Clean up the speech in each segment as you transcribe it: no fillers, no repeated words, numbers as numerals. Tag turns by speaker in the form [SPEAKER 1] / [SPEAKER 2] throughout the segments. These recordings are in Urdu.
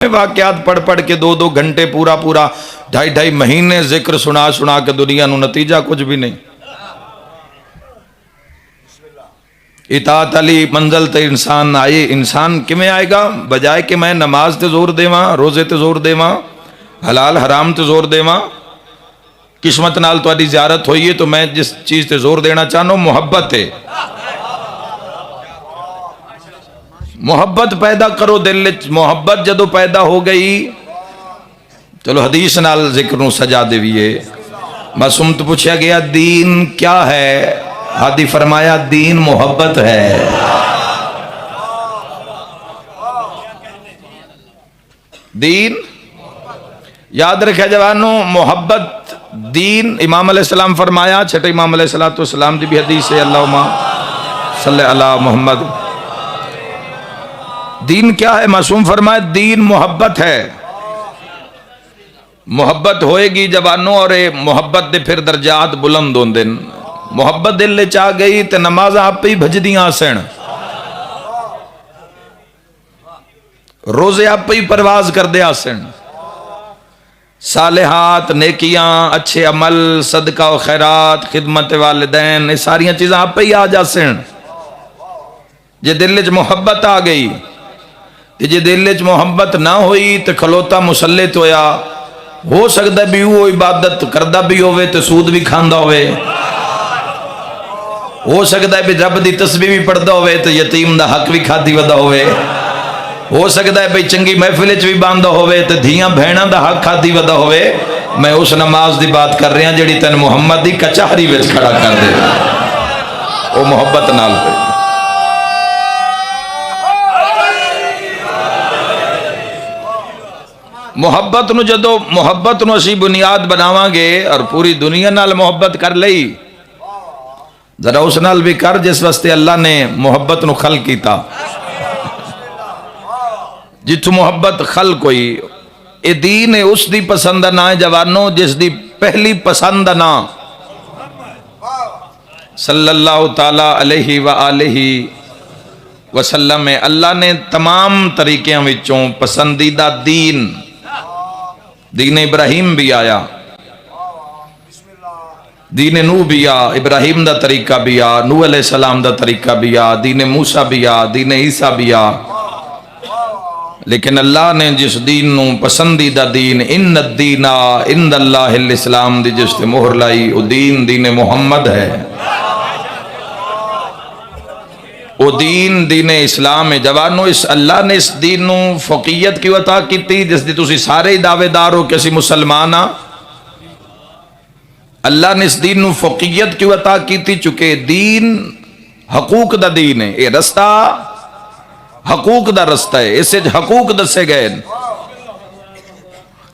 [SPEAKER 1] واقعات پڑھ پڑھ کے 2 گھنٹے پورا 2.5 مہینے ذکر سنا سنا کے دنیا نو نتیجہ کچھ بھی نہیں. اطاعت علی منزل تے انسان آئے. انسان کمیں آئے گا؟ بجائے کہ میں نماز تے زور دیواں، روزے تے زور دیواں، حلال حرام تے زور دیواں. قسمت نال تہاڈی زیارت ہوئی ہے تو میں جس چیز تے زور دینا چاہنا محبت ہے. محبت پیدا کرو دل وچ. محبت جدو پیدا ہو گئی، چلو حدیث نال ذکر نو سجا دیویے. معصوم تو پوچھا گیا دین کیا ہے؟ ہادی فرمایا دین محبت ہے. دین یاد رکھے جوانو، محبت دین. امام علیہ السلام فرمایا، چھٹے امام علیہ السلام دی بھی حدیث ہے، اللہم صلی علی محمد. دین کیا ہے؟ معصوم فرمایا دین محبت ہے. محبت ہوئے گی جوانوں، اور محبت دے پھر درجات بلند ہون دن. محبت دل لے چاہ گئی تے نماز آپ ہی بھج دیاں آسن، روزے آپ ہی پرواز کر دے آسن، صالحات، نیکیاں، اچھے عمل، صدقہ و خیرات، خدمت والدین، یہ ساریاں چیزیں آپ ہی آ جاسن جے دل وچ محبت آ گئی. جے دل وچ محبت نہ ہوئی تو کھلوتا مسلط ہویا. ہو سکتا بھی وہ عبادت کردہ بھی ہوئے تو سود بھی کھاندہ ہوئے، ہو سکتا ہے بھی رب دی تسبیح بھی پڑھدا ہوئے تو یتیم دا حق بھی کھادی ودا ہوئے، ہو سکتا ہے بھی چنگی محفل وچ بھی باندھا ہوئے تو دھیاں بہناں دا حق کھادی ودا ہوئے. میں اس نماز دی بات کر رہا جڑی تن محمد دی کچہری وچ کھڑا کر دے، وہ محبت نال ہوئے. محبت نو جدو محبت نو اسی بنیاد بناواں گے اور پوری دنیا نال محبت کر لئی، ذرا اس نال بھی کر جس واسطے اللہ نے محبت نو خلق کیتا. جتھوں محبت خلق ہوئی. اے دین اس دی پسند نہ ہے جوانوں جس دی پہلی پسند نہ صلی اللہ تعالی علیہ وآلہ وسلم. اللہ نے تمام طریقیاں وچوں پسندیدہ دین ابراہیم بھی آیا، دین نوح بھی آ، ابراہیم دا طریقہ بھی آ، نوح علیہ السلام دا طریقہ بھی آ، دین موسیٰ بھی آ، دین عیسیٰ بھی آ. لیکن اللہ نے جس دین نو پسندیدہ دین ان الدین عند اللہ الاسلام دی جس تے مہر لائی، وہ دین محمد ہے. وہ دین اسلام ہے. جوانو اس اللہ نے اس دین نو فقیت کیوں عطا کیتی جس دی تسی سارے دعوے دار ہو کہ اسی مسلمان ہاں؟ اللہ نے اس دین نو فقیت کیوں عطا کیتی؟ چونکہ دین حقوق دا دین ہے. یہ رستہ حقوق دا رستہ ہے. اس وچ حقوق دسے گئے.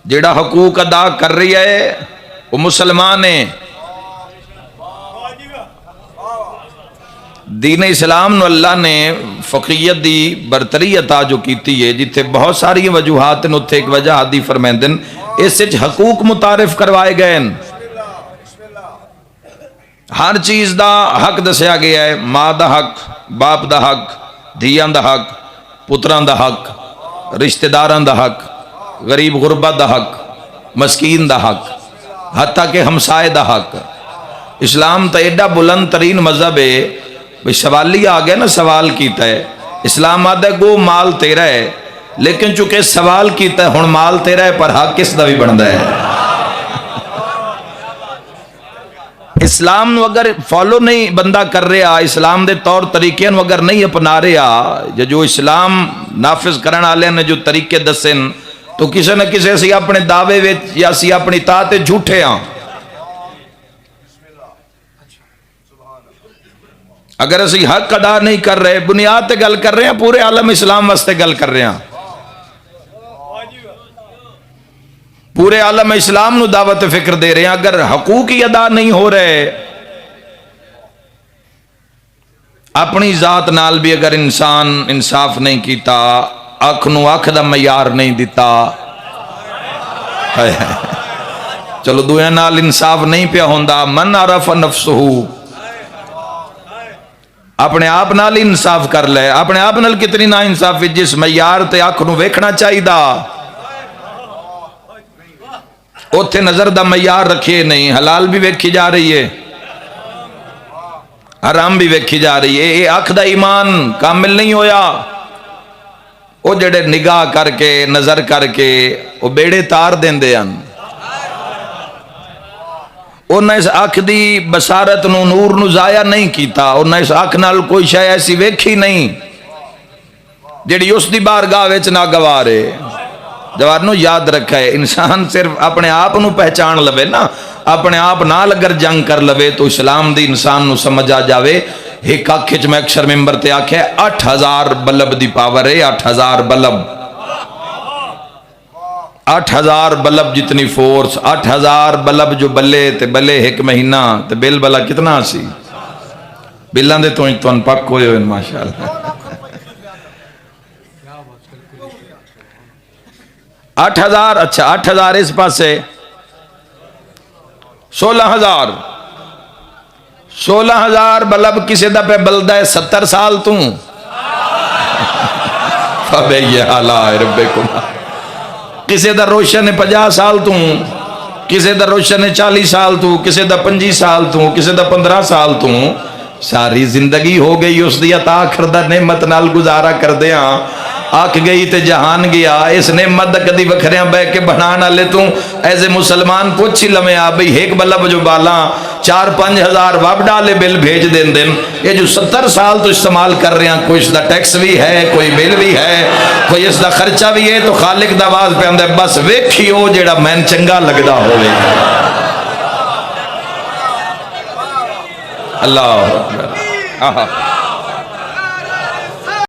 [SPEAKER 1] جیڑا حقوق ادا کر رہی ہے وہ مسلمان ہے. دین اسلام نو اللہ نے فقیت دی برتری عطا جو کیتی ہے، جتھے بہت ساری وجوہات نے اتھے ایک وجہ حدی فرمیندن اس وچ حقوق متعارف کروائے گئے. ہر چیز دا حق دسیا گیا ہے. ماں دا حق، باپ دا حق، دھیاں دا حق، پتران دا حق، رشتہ داران دا حق، غریب غربت دا حق، مسکین دا حق، حتیٰ کہ ہمسائے دا حق. اسلام تا ایڈا بلند ترین مذہب ہے. سوالی آ گیا نا، سوال کیتا ہے اسلام آدھا گو مال تیرا ہے، لیکن چونکہ سوال کیتا ہے ہن مال تیرا ہے پر حق کس دا بھی بندا ہے. اسلام نو اگر فالو نہیں بندہ کر رہا، اسلام دے طور طریقے نو اگر نہیں اپنا رہا، جو اسلام نافذ کرن والے نے جو طریقے دسن، تو کسی نہ کسی اسی اپنے دعوے وچ یا اسی اپنی اطاعت جھوٹے ہاں. اگر اسی حق ادا نہیں کر رہے، بنیاد تے گل کر رہے ہیں، پورے عالم اسلام واسطے گل کر رہے ہیں، پورے عالم اسلام نو دعوت فکر دے رہے ہیں. اگر حقوق ہی ادا نہیں ہو رہے، اپنی ذات نال بھی اگر انسان انصاف نہیں کیتا، اکھ نو اکھ دا معیار نہیں دیتا، چلو دویا نال انصاف نہیں پیا ہوندا. من عرف نفسہ، اپنے آپ نال انصاف کر لے. اپنے آپ نال کتنی نا انصافی جس معیار تے اکھ نو ویکھنا چاہیے اوتھے نظر دا معیار رکھیے نہیں، حلال بھی ویکھی جا رہی ہے، حرام بھی ویکھی جا رہی ہے. یہ اکھ دا ایمان کامل نہیں ہویا. وہ جڑے نگاہ کر کے نظر کر کے وہ بیڑے تار دیندے ہیں. انہیں اس اکھ دی بصارت نو نور نو ضائع نہیں کیتا. انہیں اس اکھ نال کوئی شے ایسی ویکھی نہیں جڑی اس دی بارگاہ وچ ناگوار ہے. جوانو یاد رکھا ہے، انسان صرف اپنے آپ نو پہچان لوے نا، اپنے آپ نال اگر جنگ کر لوے تو اسلام دی انسان نو سمجھ آ جاوے. ایک آنکھ میں اکثر ممبر تے آنکھ ہے 8000 بلب دی پاور ہے. 8000 بلب، 8000 بلب جتنی فورس. 8000 بلب جو بلے تے بلے ایک مہینہ تے بل بلا کتنا سی؟ بلان دے تو ان پک ہوئے ہوئے ماشاءاللہ. 8000. اچھا 8000 اس پاس ہے 16,000. 16,000 بلب کسی دا پہ بلدہ ہے 70 سال توں. فبے یہ حالہ ربکم. کسی دا روشن ہے 50 سال توں، کسی دا روشن ہے 40 سال توں، کسی دا 25 سال توں، کسی دا 15 سال توں. ساری زندگی ہو گئی اس دی عطا کردہ نعمت نال گزارا کر دیا. آکھ گئی تے جہان گیا. اس نعمت دا کدی وکھریاں بے کے بنانا لے توں ایسے مسلمان پوچھی لمیں آ بھئی ایک بلب جو بالا 4-5 ہزار واب ڈالے بل بھیج دین دن. یہ جو 70 سال تو استعمال کر رہے ہیں، کوئی اس دا ٹیکس بھی ہے، کوئی بل بھی ہے، کوئی اس دا خرچہ بھی ہے، تو خالق دا آواز پہ اندر بس ویکھیو جیڑا مین چنگا لگدا ہوئے. اللہ اکبر.